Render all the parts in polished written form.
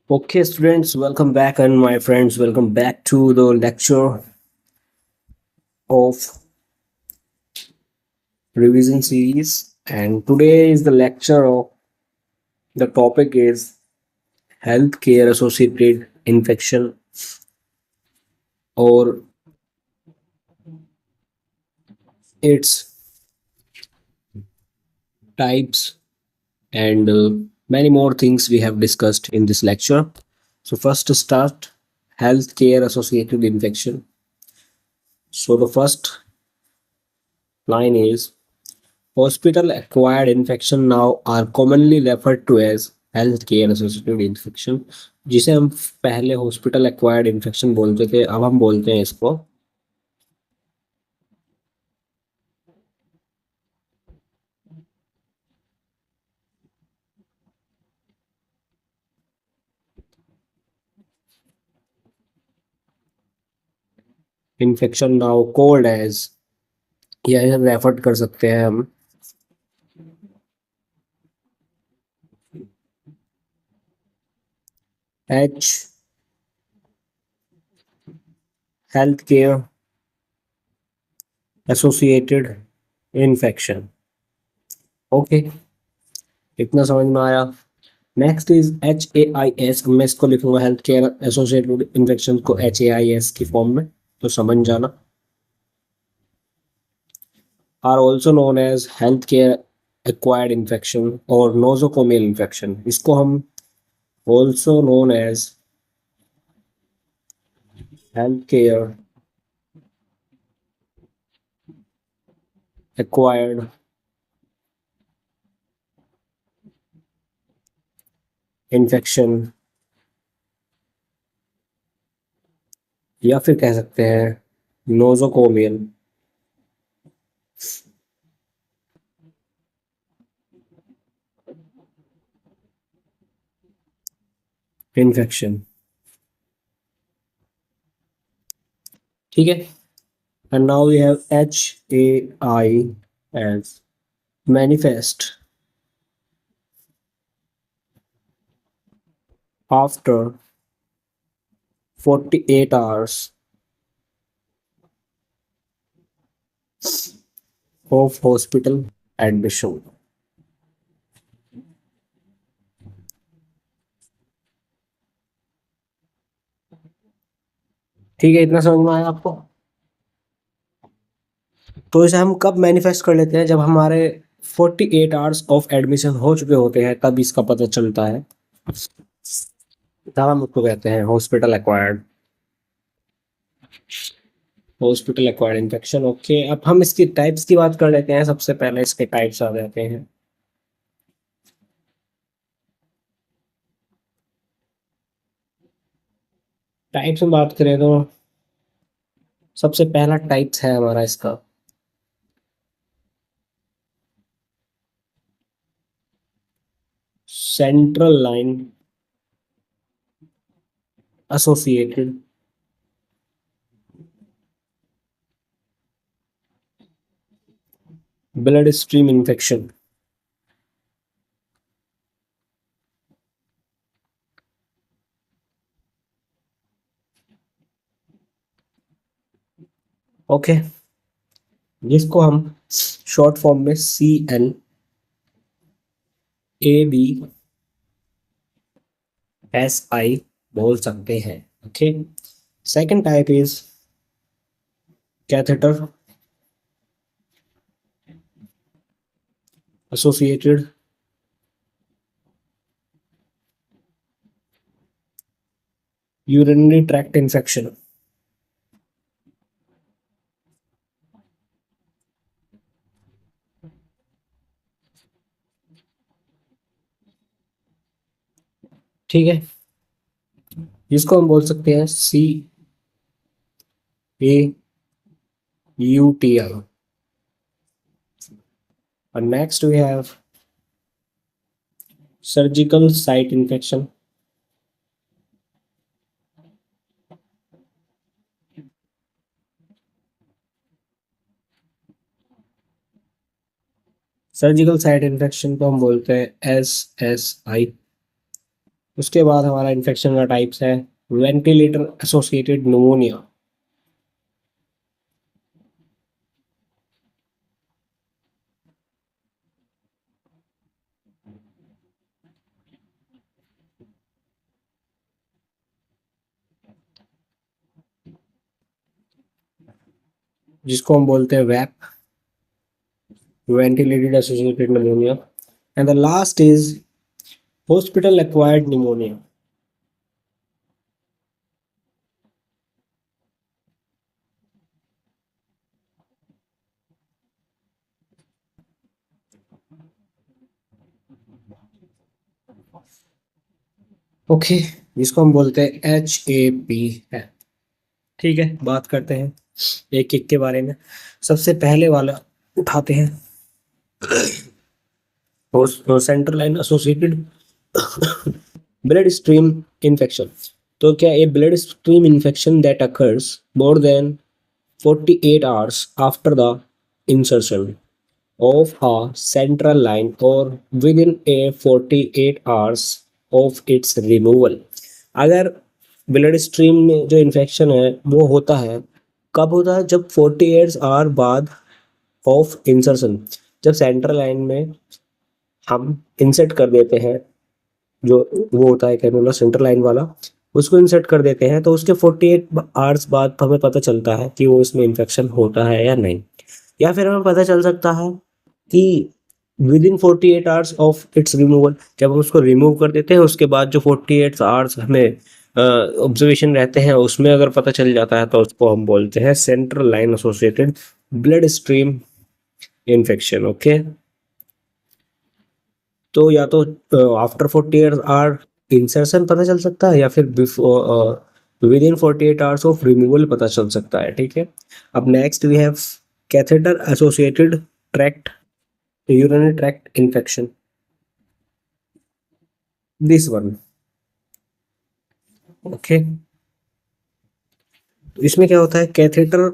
Okay, students, welcome back, and my friends, welcome back to the lecture of revision series. And today is the lecture of the topic is healthcare associated infection or its types and many more things we have discussed in this lecture. So, first to start, healthcare associated infection. So, the first line is hospital acquired infection now are commonly referred to as health care associated infection, जिसे हम पहले hospital acquired infection बोलते थे, अब हम बोलते हैं इसको इन्फेक्शन नाउ कोल्ड एज, या रेफर कर सकते हैं हम H health care associated infection. Okay, इतना समझ में आया। नेक्स्ट इज HAIS, मैं इसको लिखूंगा हेल्थ केयर एसोसिएटेड इन्फेक्शन को HAIS की फॉर्म में, तो समझ जाना। are also known as healthcare acquired infection or nosocomial infection. इसको हम also known as healthcare acquired infection या फिर कह सकते हैं nosocomial infection। ठीक है, and now we have HAI as manifest after 48 hours of hospital admission। ठीक है, इतना समझ में आया आपको। तो इसे हम कब मैनिफेस्ट कर लेते हैं, जब हमारे 48 आवर्स ऑफ एडमिशन हो चुके होते हैं, तब इसका पता चलता है, तब हम उसको कहते हैं हॉस्पिटल एक्वायर्ड इन्फेक्शन। ओके, अब हम इसकी टाइप्स की बात कर लेते हैं। सबसे पहले इसके टाइप्स आ जाते हैं। टाइप्स में बात करें तो सबसे पहला टाइप्स है हमारा इसका central line associated blood stream infection. Okay, जिसको हम शॉर्ट फॉर्म में CLABSI बोल सकते हैं। Okay, second type is catheter associated urinary tract infection। ठीक है, जिसको हम बोल सकते हैं CAUTL। और next we have surgical site infection. Surgical site infection को हम बोलते हैं SSI। उसके बाद हमारा इन्फेक्शन का टाइप्स है वेंटिलेटर एसोसिएटेड निमोनिया। जिसको हम बोलते हैं वैप, ventilated associated pneumonia, and the last is hospital acquired pneumonia. Okay, जिसको हम बोलते हैं HAP है। ठीक है, बात करते हैं एक एक के बारे में। सबसे पहले वाला उठाते हैं, central line associated blood stream infection. तो क्या ये blood stream infection that occurs more than 48 hours after the insertion of a central line or within a 48 hours of its removal। अगर ब्लड स्ट्रीम में जो इन्फेक्शन है वो होता है, कब होता है? जब 48 आवर बाद ऑफ इंसर्शन, जब सेंट्रल लाइन में हम इंसर्ट कर देते हैं, जो वो होता है कैनुला सेंट्रल लाइन वाला, उसको इंसर्ट कर देते हैं, तो उसके 48 आवर्स बाद हमें पता चलता है कि वो इसमें इन्फेक्शन होता है या नहीं। या फिर हमें पता चल सकता है कि with in 48 hours of its removal, जब हम उसको रिमूव कर देते हैं उसके बाद जो 48 आवर्स हमें ऑब्जर्वेशन रहते हैं उसमें अगर पता चल जाता है तो उसको हम बोलते हैं central line associated blood stream infection. Okay, तो या तो आफ्टर 48 आवर इंसर्शन पता चल सकता है या फिर before within 48 hours of removal पता चल सकता है। ठीक है, अब next we have catheter associated tract urinary tract infection, this one. Okay, तो इसमें क्या होता है, कैथेटर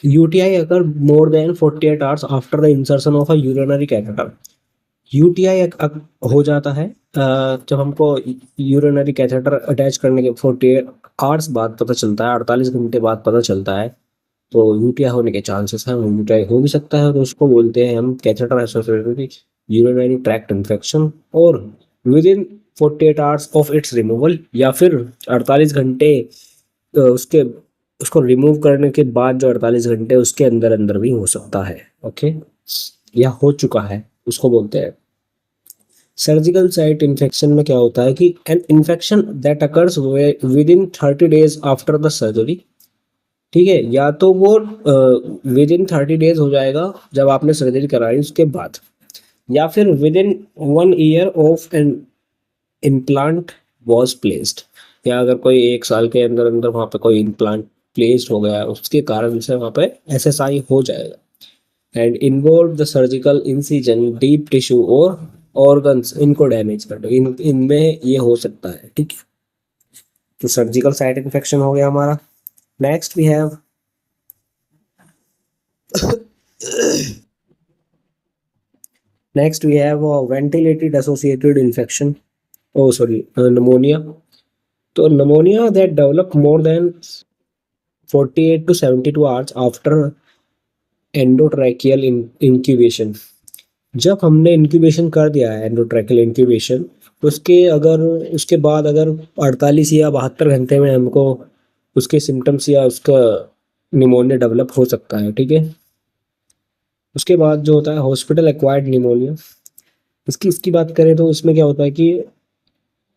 यूटीआई अगर more than 48 hours after the insertion of a urinary catheter. UTI हो जाता है जब हमको यूरिनरी कैथेटर अटैच करने के 48 आवर्स बाद पता चलता है, 48 घंटे बाद पता चलता है, तो यूटीआई होने के चांसेस हैं, यूटीआई हो भी सकता है। तो उसको बोलते हैं हम catheter associated urinary tract infection, और within 48 hours of its removal, या फिर 48 घंटे उसके उसको रिमूव करने के बाद जो 48 घंटे उसके अंदर अंदर भी हो सकता है। ओके, या हो चुका है, उसको बोलते हैं। सर्जिकल साइट इन्फेक्शन में क्या होता है कि an infection that occurs with in 30 days after the surgery. ठीक है, या तो वो विद इन 30 days हो जाएगा जब आपने सर्जरी कराई उसके बाद, या फिर within 1 year of an implant was placed, या अगर कोई 1 साल के अंदर अंदर वहाँ पे कोई इम्प्लांट प्लेस्ड हो गया उसके कारण से वहाँ पे एसएसआई हो जाएगा। And involve the surgical incision deep tissue और ऑर्गन्स, इनको डैमेज कर दो, इनमें ये हो सकता है। ठीक है, तो सर्जिकल साइट इन्फेक्शन हो गया हमारा। Next we have next we have ventilated associated infection, oh sorry, pneumonia. तो pneumonia that develop more than 48 to 72 hours after endotracheal incubation. जब हमने इंक्यूबेशन कर दिया है, एंडोट्रैकियल इंक्यूबेशन, उसके बाद अगर 48 या 72 घंटे में हमको उसके सिम्टम्स या उसका निमोनिया डेवलप हो सकता है। ठीक है, उसके बाद जो होता है हॉस्पिटल एक्वायर्ड निमोनिया, इसकी बात करें तो इसमें क्या होता है कि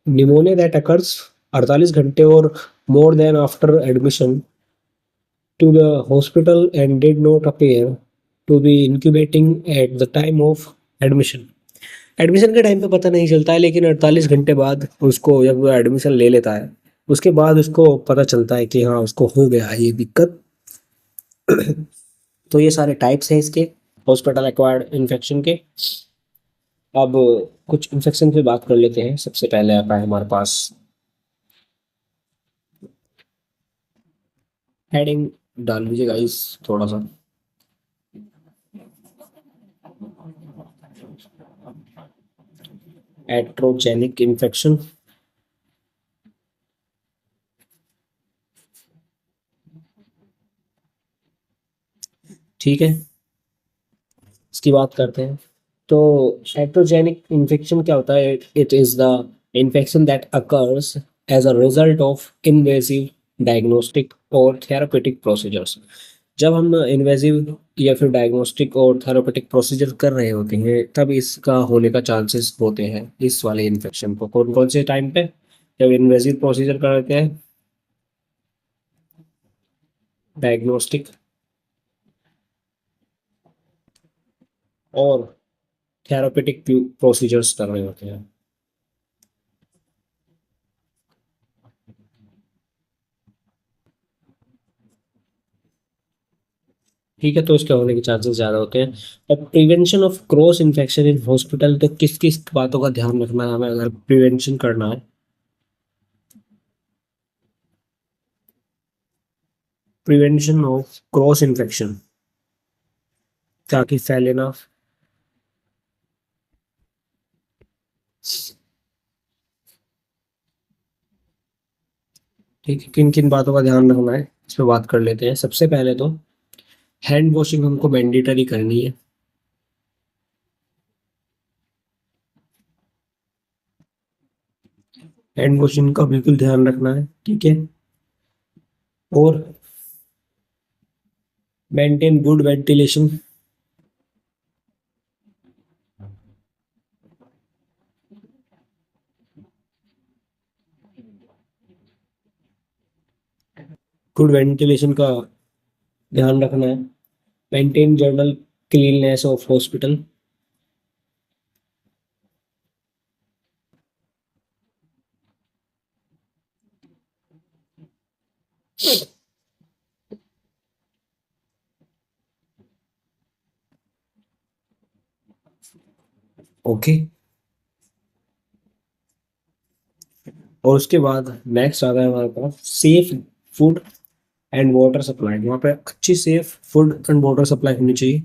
निमोनिया दैट अकर्स 48 घंटे और more than after admission to the hospital and did not appear to be incubating at the time of admission। Admission के टाइम पे पता नहीं चलता है, लेकिन 48 घंटे बाद उसको जब वो एडमिशन ले लेता है उसके बाद उसको पता चलता है कि हाँ उसको हो गया है ये दिक्कत। तो ये सारे टाइप्स हैं इसके हॉस्पिटल एक्वायर्ड इन्फेक्शन के। अब कुछ इन्फेक्शन पे बात कर लेते हैं। सबसे पहले आता है हमारे पास हेडिंग, डाल लीजिए गाइस थोड़ा सा। एट्रोजेनिक इन्फेक्शन, ठीक है, इसकी बात करते हैं। तो एट्रोजेनिक इन्फेक्शन क्या होता है? It is the infection that occurs as a result of invasive diagnostic और थेरापेटिक प्रोसीजर्स। जब हम इन्वेसिव या फिर डायग्नोस्टिक और थेरापेटिक प्रोसीजर कर रहे होते हैं तब इसका होने का चांसेस होते हैं, इस वाले इन्फेक्शन को। कौन कौन से टाइम पे? जब इन्वेसिव प्रोसीजर करते हैं, डायग्नोस्टिक और थेरापेटिक प्रोसीजर्स कर रहे होते हैं। ठीक है, तो इसके होने के चांसेस ज़्यादा होते हैं। और prevention of cross infection in hospital, तो किस किस बातों का ध्यान रखना है हमें अगर प्रिवेंशन करना है? प्रिवेंशन ऑफ क्रॉस इन्फेक्शन, ताकि फैले ना। ठीक है, किन किन बातों का ध्यान रखना है इस पर बात कर लेते हैं। सबसे पहले तो हैंड वॉशिंग हमको मैंडेटरी करनी है। हैंड वॉशिंग का बिल्कुल ध्यान रखना है, ठीक है। और maintain good ventilation, good ventilation का ध्यान रखना है। Maintain general cleanness of hospital. Okay, और उसके बाद नेक्स्ट आता है हमारे पास safe food and water supply. वहाँ पे अच्छी safe food and water supply होनी चाहिए।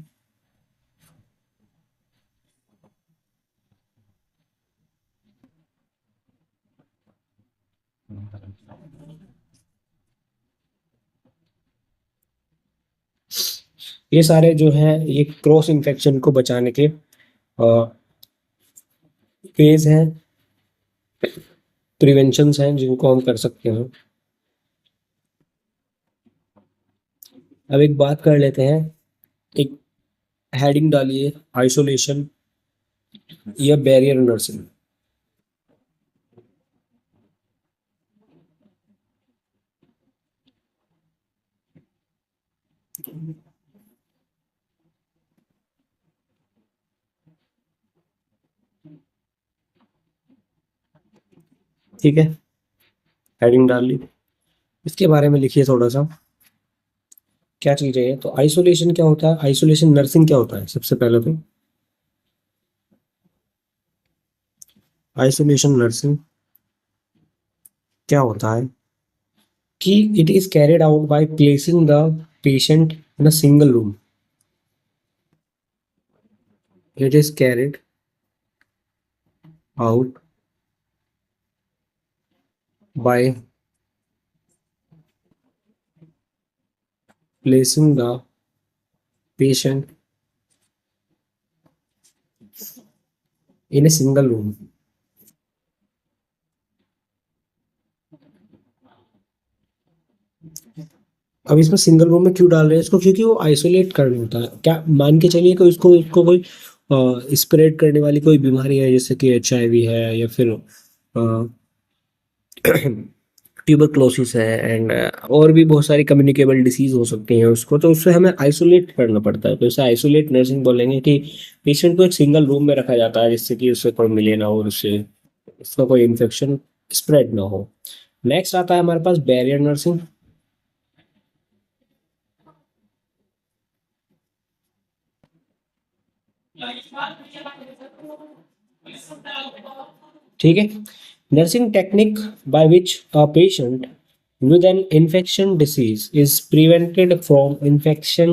ये सारे जो है ये क्रॉस इन्फेक्शन को बचाने के फेज हैं, प्रिवेंशंस हैं जिनको हम कर सकते हैं। अब एक बात कर लेते हैं, एक हेडिंग डालिए, आइसोलेशन या बैरियर नर्सिंग। ठीक है, हेडिंग डाल ली, इसके बारे में लिखिए थोड़ा सा, क्या चीज़ है ये। तो आइसोलेशन क्या होता है, आइसोलेशन नर्सिंग क्या होता है? सबसे पहले तो आइसोलेशन नर्सिंग क्या होता है कि it is carried out by placing the patient in a single room. It is carried out by placing the patient in a single room. अब इसमें सिंगल रूम में क्यों डाल रहे हैं इसको? क्योंकि वो आइसोलेट करना होता है। क्या मान के चलिए कि उसको कोई स्प्रेड करने वाली कोई बीमारी है, जैसे कि HIV है या फिर ट्यूबरक्लोसिस है एंड और भी बहुत सारी कम्युनिकेबल डिसीज हो सकती हैं उसको, तो उससे हमें आइसोलेट करना पड़ता है। तो इसे आइसोलेट नर्सिंग बोलेंगे कि पेशेंट को एक सिंगल रूम में रखा जाता है जिससे कि उससे कोई मिले ना और उससे उसका कोई इन्फेक्शन स्प्रेड ना हो। नेक्स्ट आता है हमारे पास बैरियर नर्सिंग। ठीक है, nursing technique by which a patient with an infection disease is prevented from infection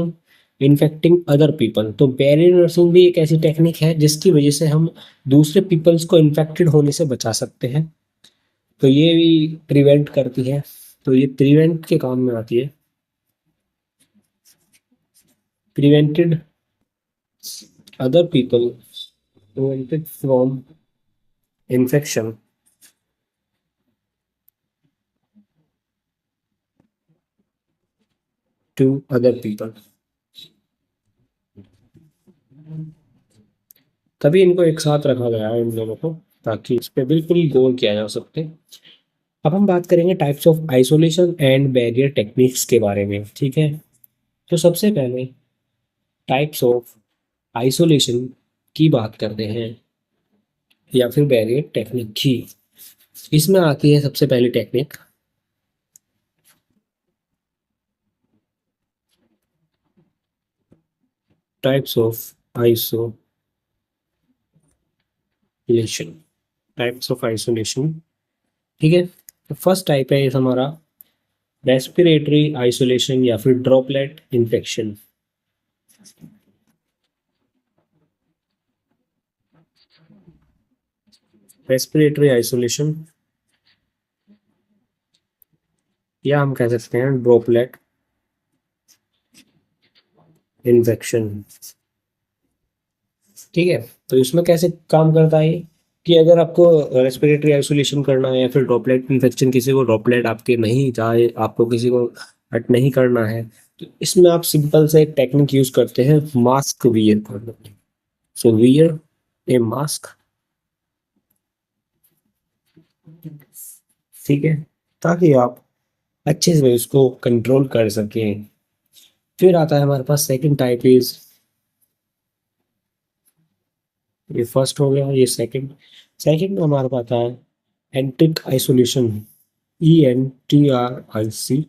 infecting other people. तो बैरियर नर्सिंग भी एक ऐसी टेक्निक है जिसकी वजह से हम दूसरे पीपल्स को इन्फेक्टेड होने से बचा सकते हैं। तो ये भी प्रिवेंट करती है, तो ये प्रिवेंट के काम में आती है। Prevented other people, prevented from infection to other people. तभी इनको एक साथ रखा गया है इन दोनों को, ताकि इस पे बिल्कुल गौर किया जा सके। अब हम बात करेंगे types of isolation and barrier techniques के बारे में, ठीक है। तो सबसे पहले टाइप्स ऑफ आइसोलेशन की बात करते हैं, या फिर बैरियर टेक्निक की। इसमें आती है सबसे पहली technique types of isolation. Types of isolation, ठीक है। तो फर्स्ट टाइप है ये हमारा रेस्पिरेटरी आइसोलेशन या फिर ड्रॉपलेट इन्फेक्शन। रेस्पिरेटरी आइसोलेशन, या हम कह सकते हैं ड्रॉपलेट इन्फेक्शन, ठीक है। तो इसमें कैसे काम करता है कि अगर आपको रेस्पिरेटरी आइसोलेशन करना है या फिर ड्रॉपलेट इन्फेक्शन, किसी को ड्रॉपलेट आपके नहीं चाहे, आपको किसी को हट नहीं करना है, तो इसमें आप सिंपल से एक टेक्निक यूज करते हैं, मास्क वियर करना। सो वियर ए मास्क, ठीक है, ताकि आप अच्छे से उसको कंट्रोल कर सकें। फिर आता है हमारे पास सेकंड टाइप इज, ये फर्स्ट हो गया, ये सेकंड। सेकंड में हमारे पास आता है एंटिक आइसोलेशन, ENTRIC।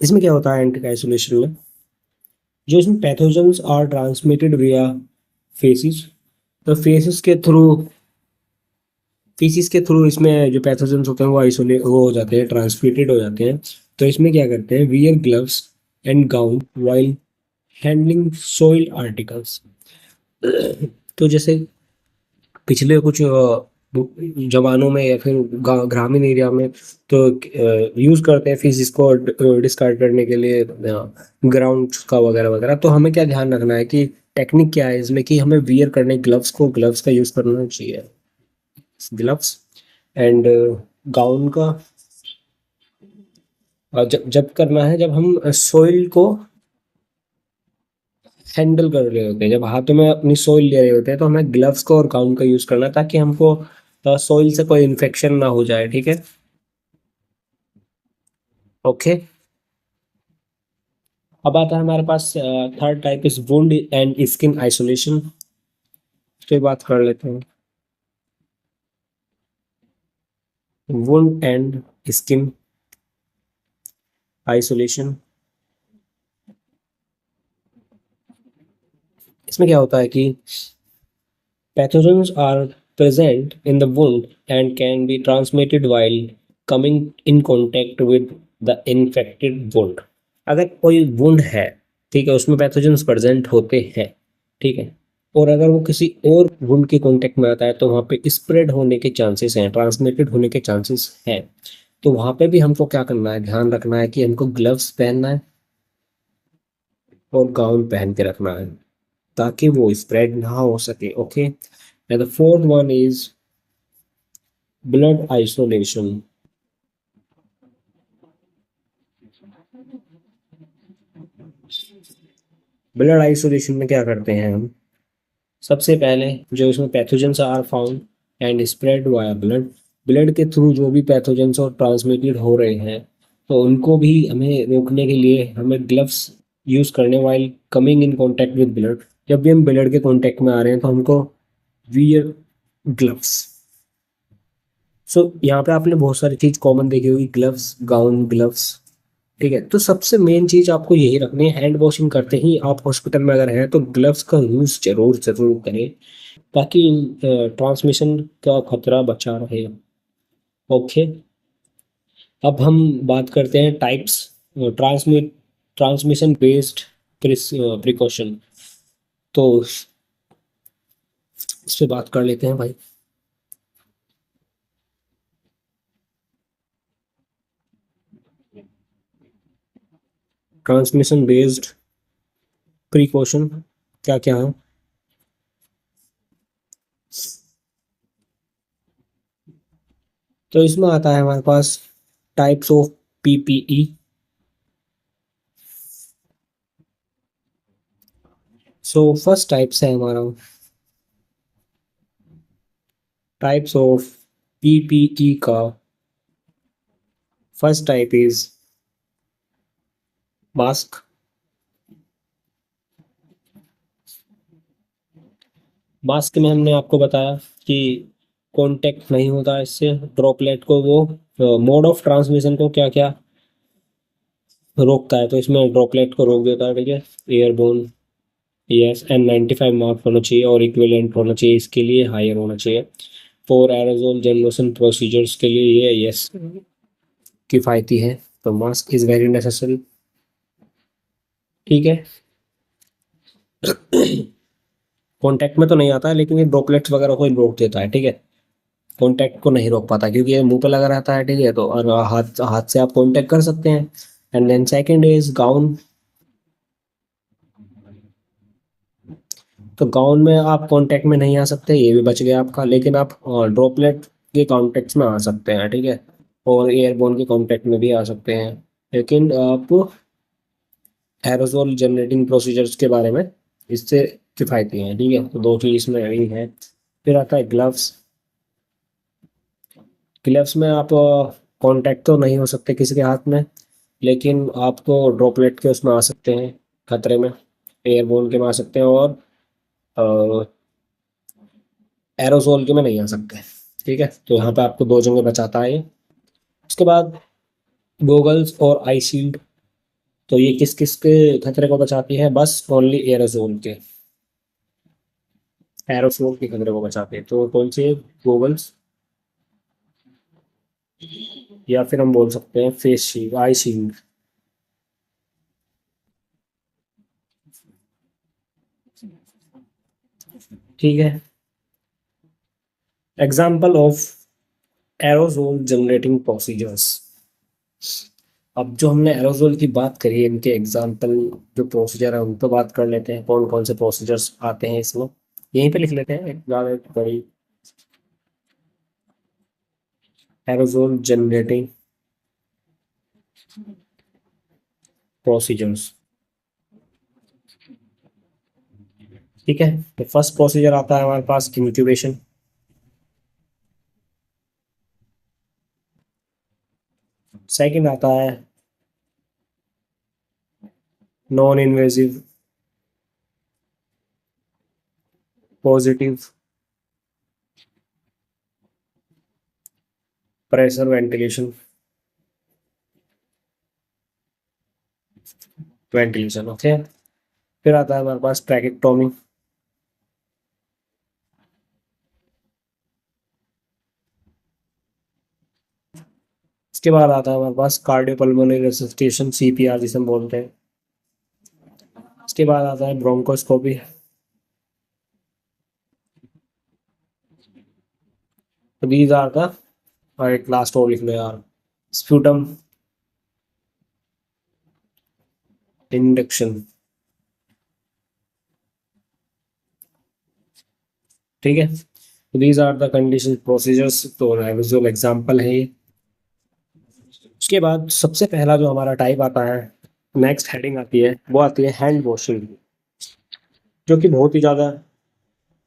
इसमें क्या होता है एंटिक आइसोलेशन में, जो इसमें पैथोजेंस आर ट्रांसमिटेड विया फेसिस, तो फेसिस के थ्रू इसमें जो पैथोजेंस होते हैं वो आइसोलेट वो हो जाते हैं, ट्रांसमिटेड हो जाते हैं। तो इसमें क्या करते हैं, wear gloves and gown while handling soil articles. तो जैसे पिछले कुछ जमानों में या फिर ग्रामीण एरिया में तो यूज करते हैं फिजिक्स को डिस्कार्ड करने के लिए ग्राउंड का वगैरह वगैरह। तो हमें क्या ध्यान रखना है कि टेक्निक क्या है इसमें, कि हमें वियर करने ग्लव्स का यूज करना चाहिए, ग्लव्स एंड गाउन का। और जब जब करना है, जब हम सोइल को हैंडल कर रहे होते हैं, जब हाथों में अपनी सोइल ले रहे होते हैं, तो हमें ग्लव्स को और गाउन का यूज करना है, ताकि हमको सोइल से कोई इन्फेक्शन ना हो जाए, ठीक है। ओके। अब आता है हमारे पास third type is wound and skin isolation. इस पे बात कर लेते हैं, वुंड एंड स्किन आइसोलेशन। इसमें क्या होता है कि pathogens are present in the wound and can be transmitted while coming in contact with the infected wound। अगर कोई वुंड है, ठीक है, उसमें पैथोजेंस प्रेजेंट होते हैं, ठीक है, और अगर वो किसी और वुंड के कांटेक्ट में आता है तो वहाँ पे स्प्रेड होने के चांसेस हैं, ट्रांसमिटेड होने के चांसेस हैं। तो वहाँ पे भी हमको क्या करना है, ध्यान रखना है कि हमको ग्लव्स पहनना है और गाउन पहन के रखना है, ताकि वो स्प्रेड ना हो सके। Okay. And the fourth one is blood isolation. Blood isolation में क्या करते हैं हम, सबसे पहले जो इसमें pathogens are found and spread via blood, blood के थ्रू जो भी पैथोजेंस और ट्रांसमिटेड हो रहे हैं, तो उनको भी हमें रोकने के लिए हमें ग्लव्स यूज करने, while coming in contact with blood, जब भी हम ब्लड के कांटेक्ट में आ रहे हैं तो हमको वियर ग्लव्स। सो यहाँ पे आपने बहुत सारी चीज कॉमन देखी होगी, ग्लव्स, गाउन, ग्लव्स, ठीक है, तो सबसे मेन चीज आपको यही रखनी है, हैंड वॉशिंग करते ही आप हॉस्पिटल में अगर हैं तो ग्लव्स का यूज जरूर जरूर करें, ताकि ट्रांसमिशन का खतरा बचा रहे। ओके, अब हम बात करते हैं टाइप्स, ट्रांसमिशन बेस्ड प्रिकॉशन। तो इस पे बात कर लेते हैं भाई। ट्रांसमिशन बेस्ड प्रिकॉशन क्या क्या है? तो इसमें आता है हमारे पास types of PPE. So first types है हमारा, टाइप्स ऑफ पीपीई का first type is mask. Mask में हमने आपको बताया कि कांटेक्ट नहीं होता इससे, ड्रॉपलेट को वो मोड ऑफ ट्रांसमिशन को क्या क्या रोकता है, तो इसमें ड्रॉपलेट को रोक देता है। ठीक है, एयरबोन, यस, N95 मार्क होना चाहिए और इक्विवेलेंट होना चाहिए, इसके लिए हायर होना चाहिए। फॉर एरोजोल जनरेशन प्रोसीजर्स के लिए ये यस किफ़ायती है, तो मास्क इज़ वेरी नेसेसरी। ठीक है, कॉन्टैक्ट में तो नहीं आता है, लेकिन ये ड्रॉपलेट्स वगैरह को रोक देता है। ठीक है, कॉन्टैक्ट को नहीं रोक पाता क्योंकि ये मुंह पे लगा रहता है। ठीक है, तो और हाथ हाथ से आप कॉन्टैक्ट कर सकते हैं। And then second is gown. तो गाउन में आप कांटेक्ट में नहीं आ सकते, ये भी बच गया आपका, लेकिन आप ड्रॉपलेट के कांटेक्ट में आ सकते हैं। ठीक है, और एयरबोन के कांटेक्ट में भी आ सकते हैं, लेकिन आप एरोजोल जनरेटिंग प्रोसीजर्स के बारे में इससे किफ़ायती हैं। ठीक है, तो दो चीज़ इसमें यही है। फिर आता है ग्लव्स। ग्लव्स में आप कांटेक्ट तो नहीं हो सकते किसी के हाथ में, लेकिन आपको ड्रॉपलेट के उसमें आ सकते हैं, खतरे में, एयरबोन के में आ सकते हैं, और एरोजोल के में नहीं आ सकते। ठीक है, तो यहाँ पे आपको दो जगह बचाता है ये। उसके बाद गोगल्स और आई शील्ड, तो ये किस किस के खतरे को बचाती है? बस ओनली एरोजोल के, एरोसोल के खतरे को बचाते हैं। तो कौन से? गोगल्स, या फिर हम बोल सकते हैं फेस शील्ड, आई शील्ड। ठीक है, example of aerosol generating procedures. अब जो हमने एरोजोल की बात करी है, इनके एग्जाम्पल जो प्रोसीजर है उन पर बात कर लेते हैं, कौन कौन से प्रोसीजर्स आते हैं इसमें। यहीं पे लिख लेते हैं, एक ज़्यादा बड़ी, एरोजोल जनरेटिंग प्रोसीजर्स। ठीक है, तो फर्स्ट प्रोसीजर आता है हमारे पास इंक्यूबेशन। सेकंड आता है non invasive positive pressure ventilation, ventilation. Okay, फिर आता है हमारे पास ट्रैकेक्टोमी। इसके बाद आता है हमारे पास कार्डियोपल्मोनरी रेसिस्टेशन, सीपीआर जिसे हम बोलते हैं। इसके बाद आता है ब्रोंकोस्कोपी। दीज आर द, और एक लास्ट और लिख लो यार, स्प्यूटम इंडक्शन। ठीक है, these are the condition procedures, तो विजुअल एग्जांपल है ये। उसके बाद सबसे पहला जो हमारा टाइप आता है, नेक्स्ट हेडिंग आती है, वो आती है हैंड वॉशिंग, जो कि बहुत ही ज़्यादा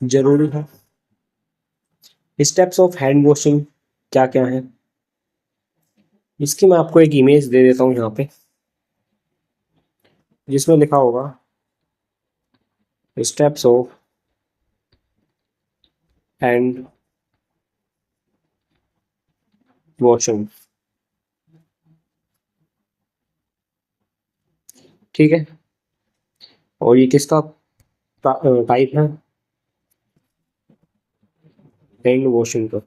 जरूरी है। स्टेप्स ऑफ हैंड वॉशिंग क्या क्या है, इसकी मैं आपको एक इमेज दे देता हूँ यहाँ पे, जिसमें लिखा होगा स्टेप्स ऑफ हैंड वॉशिंग। ठीक है। और ये किसका टाइप है? हैंड वॉशिंग का।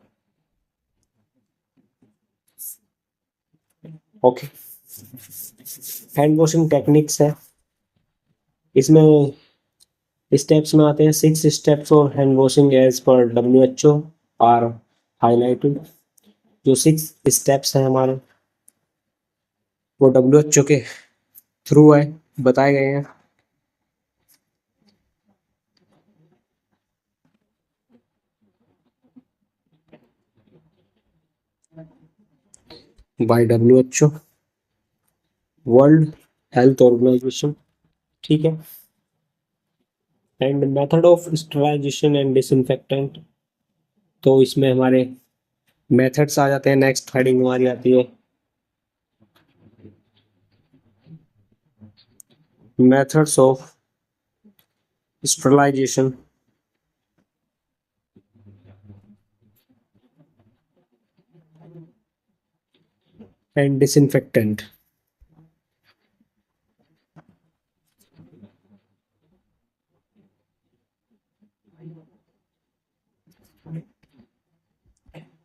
ओके। हैंड वॉशिंग टेक्निक्स है, इसमें स्टेप्स में आते हैं 6 स्टेप्स और हैंड वॉशिंग एज पर WHO आर हाईलाइटेड। जो 6 स्टेप्स हैं हमारे, वो WHO के थ्रू है, बताए गए हैं। By WHO, world health organization. ठीक है। And method of sterilization and disinfectant, तो इसमें हमारे मेथड्स आ जाते हैं। नेक्स्ट हेडिंग हमारी आती है methods of sterilization and disinfectant.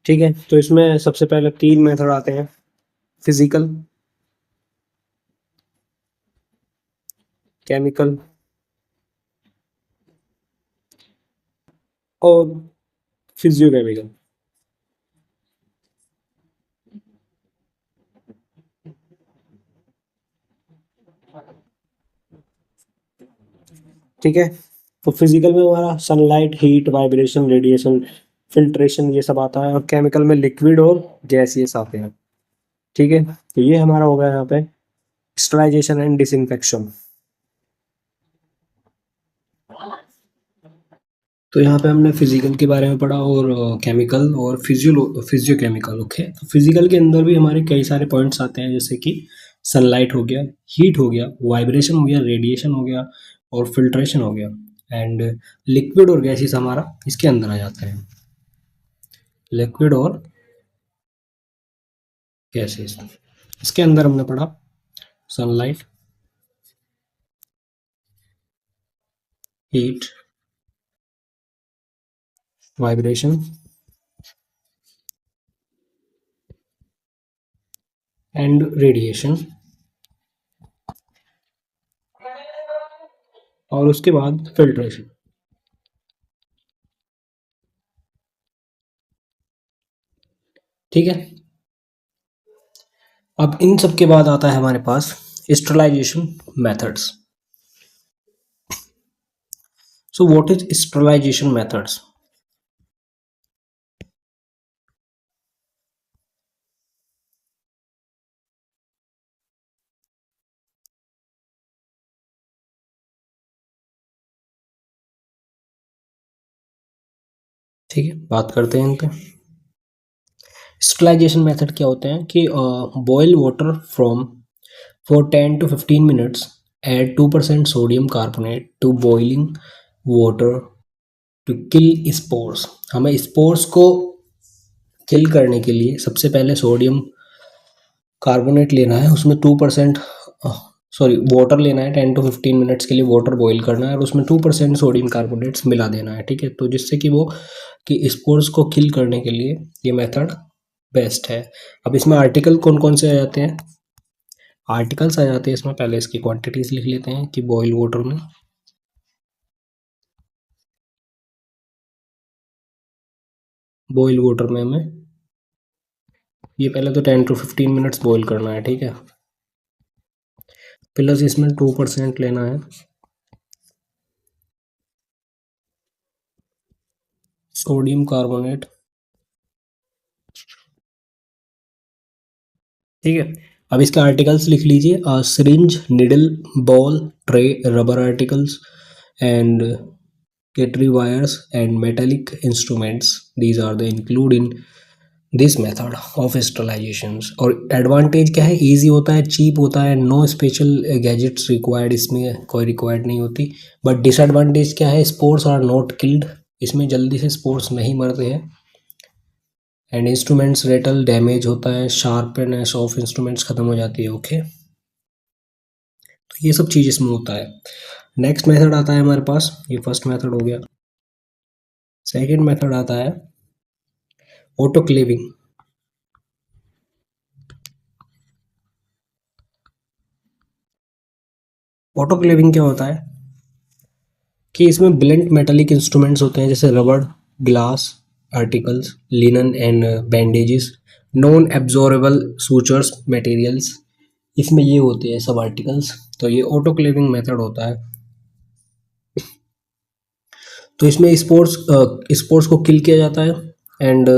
ठीक है, तो इसमें सबसे पहले 3 मेथड आते हैं, फिजिकल, केमिकल और फिजियोकेमिकल। ठीक है, तो फिजिकल में हमारा sunlight, heat, vibration, radiation, filtration, ये सब आता है। और केमिकल में लिक्विड और गैसियस आते हैं। ठीक है, तो ये हमारा हो गया यहाँ पे स्टरलाइजेशन एंड डिसइंफेक्शन। तो यहाँ पे हमने फिजिकल के बारे में पढ़ा और केमिकल और फिजियोकेमिकल। ओके, तो फिजिकल के अंदर भी हमारे कई सारे पॉइंट्स आते हैं, जैसे कि सनलाइट हो गया, हीट हो गया, वाइब्रेशन हो गया, रेडिएशन हो गया और फिल्ट्रेशन हो गया। एंड लिक्विड और गैसेस हमारा इसके अंदर आ जाते हैं, लिक्विड और गैसेस। इसके अंदर हमने पढ़ा sunlight, heat, vibration and radiation, और उसके बाद फिल्ट्रेशन। ठीक है, अब इन सब के बाद आता है हमारे पास sterilization methods. So what is sterilization methods? ठीक है, बात करते हैं इन पे। स्टरलाइजेशन मेथड क्या होते हैं कि boil water from for 10 to 15 minutes, add 2% sodium carbonate to boiling water to kill spores। हमें स्पोर्स को किल करने के लिए सबसे पहले सोडियम कार्बोनेट लेना है, उसमें 2% वाटर लेना है। 10 to 15 मिनट्स के लिए वाटर बॉईल करना है और उसमें 2% सोडियम कार्बोनेट्स मिला देना है। ठीक है, तो जिससे कि वो कि स्पोर्स को किल करने के लिए ये मेथड बेस्ट है। अब इसमें आर्टिकल कौन कौन से आ जाते हैं? आर्टिकल्स आ जाते हैं इसमें, पहले इसकी क्वांटिटीज लिख लेते हैं कि बॉयल वाटर में हमें ये पहले तो 10 to 15 मिनट्स बॉईल करना है। ठीक है, प्लस इसमें 2% लेना है सोडियम कार्बोनेट। ठीक है, अब इसके आर्टिकल्स लिख लीजिए, syringe, needle, ball, tray, rubber articles and cautery wires and metallic instruments, these are the include in this method of sterilization. और एडवांटेज क्या है? इजी होता है, चीप होता है, नो स्पेशल गैजेट्स रिक्वायर्ड, इसमें कोई रिक्वायर्ड नहीं होती। बट डिसएडवांटेज क्या है? स्पोर्स आर नॉट किल्ड, इसमें जल्दी से स्पोर्स नहीं मरते हैं। एंड इंस्ट्रूमेंट्स रेटल, डैमेज होता है, शार्पनेस ऑफ इंस्ट्रूमेंट्स खत्म हो जाती है। ओके, ये सब चीज़ इसमें होता है। नेक्स्ट मेथड आता है हमारे पास, ये फर्स्ट मेथड हो गया। सेकेंड मेथड आता है ऑटोक्लेविंग। ऑटोक्लेविंग क्या होता है कि इसमें ब्लेंट मेटालिक इंस्ट्रूमेंट्स होते हैं, जैसे रबड़, glass articles, linen and bandages, non absorbable sutures materials, इसमें ये होते हैं सब आर्टिकल्स। तो ये ऑटोक्लेविंग मेथड होता है। तो इसमें स्पोर्ट्स को किल किया जाता है। एंड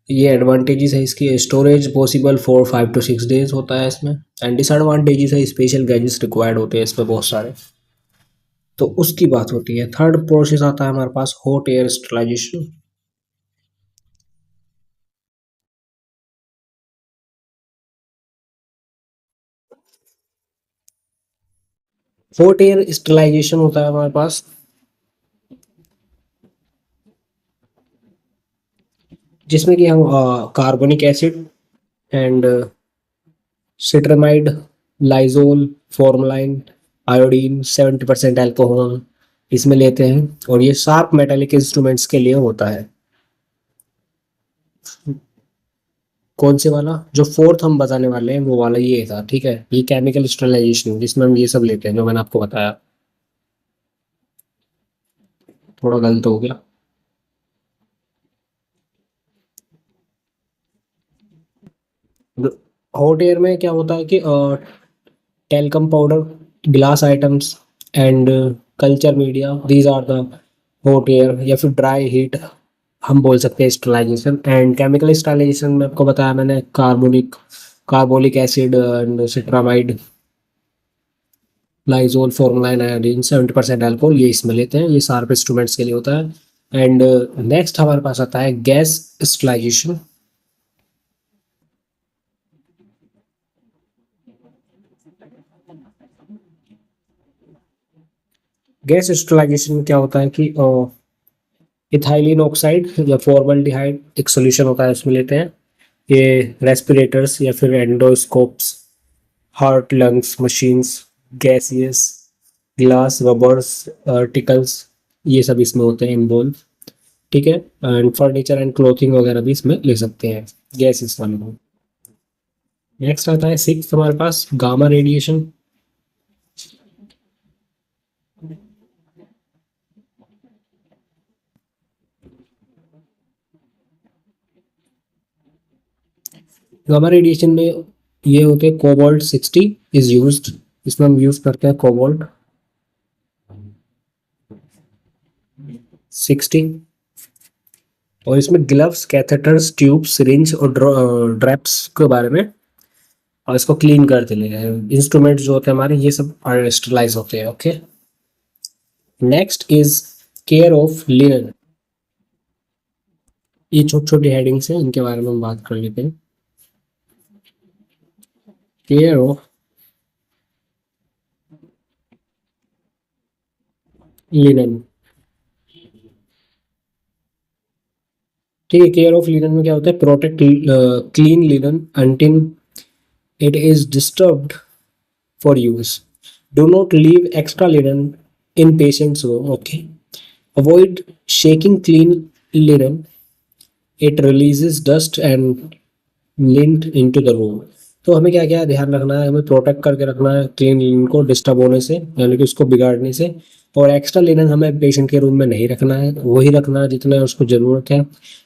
ये एडवांटेजेस है इसकी, storage possible for 5 to 6 days होता है इसमें। एंड डिसएडवांटेजेस है, स्पेशल गैजेट्स रिक्वायर्ड होते हैं इसमें बहुत सारे। तो उसकी बात होती है। थर्ड प्रोसेस आता है हमारे पास hot air sterilization. Hot air sterilization होता है हमारे पास, जिसमें कि हम carbonic acid and cetrimide, lysol, formalin, iodine, 70% alcohol इसमें लेते हैं। और ये शार्प मेटालिक इंस्ट्रूमेंट्स के लिए होता है। कौन से वाला, जो फोर्थ हम बताने वाले हैं वो वाला ये था, ठीक है। ये केमिकल स्टरलाइजेशन जिसमें हम ये सब लेते हैं जो मैंने आपको बताया। थोड़ा गलत हो गया। हॉट एयर में क्या होता है कि talcum powder, glass items and culture media, these are the hot air, या फिर ड्राई हीट हम बोल सकते हैं स्टरलाइजेशन। एंड केमिकल स्टरलाइजेशन में आपको बताया मैंने, carbonic acid and cetrimide, lysol, formalin, iodine, 70% alcohol, ये इसमें लेते हैं। ये शार्प इंस्ट्रूमेंट्स के लिए होता है। एंड नेक्स्ट हमारे पास आता है गैस स्टरलाइजेशन। गैस स्टरलाइजेशन में क्या होता है कि इथाइलिन ऑक्साइड या फॉर्मल्डिहाइड एक सोल्यूशन होता है, उसमें लेते हैं। ये रेस्पिरेटर्स या फिर endoscopes, heart lungs machines, gaseous, glass, rubbers, articles, ये सब इसमें होते हैं इन्वॉल्व, ठीक है। एंड फर्नीचर एंड क्लोथिंग वगैरह भी इसमें ले सकते हैं गैसेस वाले को। नेक्स्ट आता है सिक्स हमारे पास गामा रेडिएशन। गामा रेडिएशन में ये होते हैं कोबाल्ट 60 इज यूज्ड, इसमें हम यूज करते हैं कोबाल्ट 60। और इसमें ग्लव्स, कैथेटर्स, ट्यूब्स, सिरिंज और ड्रैप्स के बारे में, और इसको क्लीन करते हैं। इंस्ट्रूमेंट जो होते हैं हमारे, ये सब स्टरलाइज होते हैं, okay. Next is care of linen. ये छोटी छोटी हेडिंग्स हैं, इनके बारे में हम बात कर लेते हैं। केयर ऑफ लिनन, ठीक है। केयर ऑफ लिनन में क्या होता है, protect clean linen until it is disturbed for use. Do not leave extra linen in patient's room. Okay. Avoid shaking clean linen. It releases dust and lint into the room. तो हमें क्या क्या ध्यान रखना है, हमें प्रोटेक्ट करके रखना है क्लीन लिनन को डिस्टर्ब होने से, यानी कि उसको बिगाड़ने से। और एक्स्ट्रा लिनन हमें पेशेंट के रूम में नहीं रखना है, वही रखना है जितना उसको ज़रूरत है।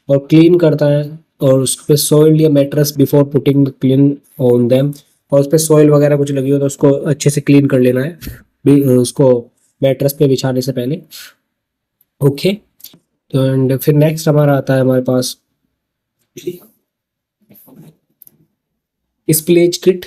और क्लीन करता है, और उस पर सॉइल या mattress before putting clean on them, और उस पर सॉइल वगैरह कुछ लगी हो तो उसको अच्छे से क्लीन कर लेना है उसको मैट्रेस पे बिछाने से पहले, ओके। तो एंड फिर नेक्स्ट हमारा आता है हमारे पास स्प्लेज किट।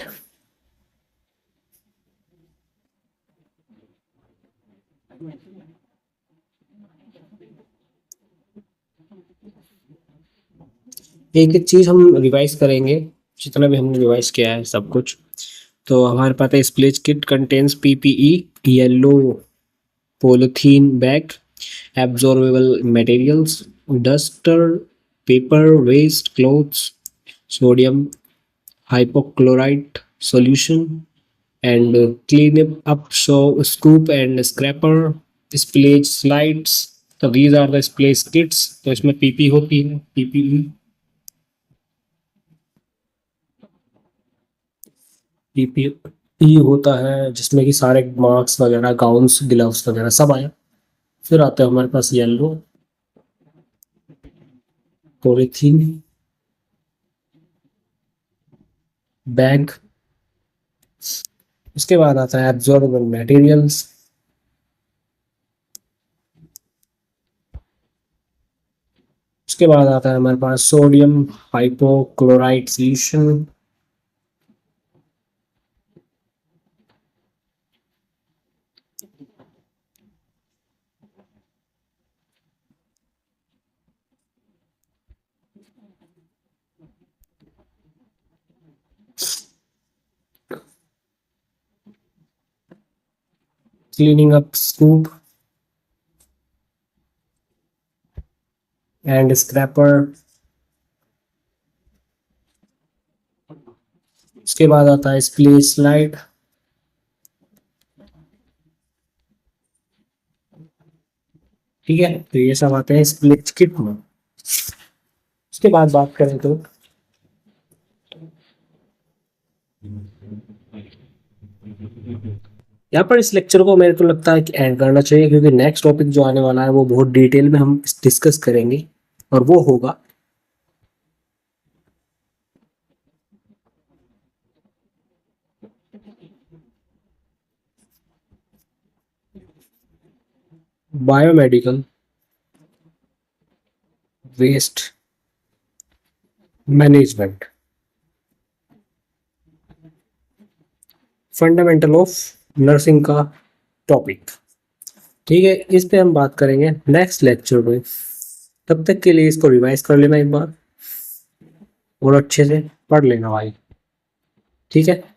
एक एक चीज हम रिवाइज करेंगे, जितना भी हमने रिवाइज किया है सब कुछ। तो हमारे पास है spillage kit contains PPE, yellow polythene bag, absorbable materials, duster, paper, waste clothes, sodium hypochlorite solution, and clean up show scoop and scraper, splash slides. तो these are the splash kits. तो इसमें पीपी होती है, PP होता है जिसमें कि सारे मास्क वगैरह, गाउन्स, ग्लव्स वगैरह सब आए। फिर आता है हमारे पास येलो पॉलीथीन बैग। उसके बाद आता है एब्जॉर्बेबल मटेरियल्स। उसके बाद आता है हमारे पास sodium hypochlorite solution. Cleaning up scoop and scraper. उसके बाद आता है स्प्लेश स्लाइड। ठीक है, तो ये सब आते हैं स्प्लिट किट में। उसके बाद बात करें तो यहाँ पर इस लेक्चर को मेरे को लगता है कि एंड करना चाहिए, क्योंकि नेक्स्ट टॉपिक जो आने वाला है वो बहुत डिटेल में हम डिस्कस करेंगे, और वो होगा biomedical waste management, fundamental of nursing का टॉपिक। ठीक है, इस पे हम बात करेंगे नेक्स्ट लेक्चर में। तब तक के लिए इसको रिवाइज कर लेना एक बार और अच्छे से पढ़ लेना भाई। ठीक है।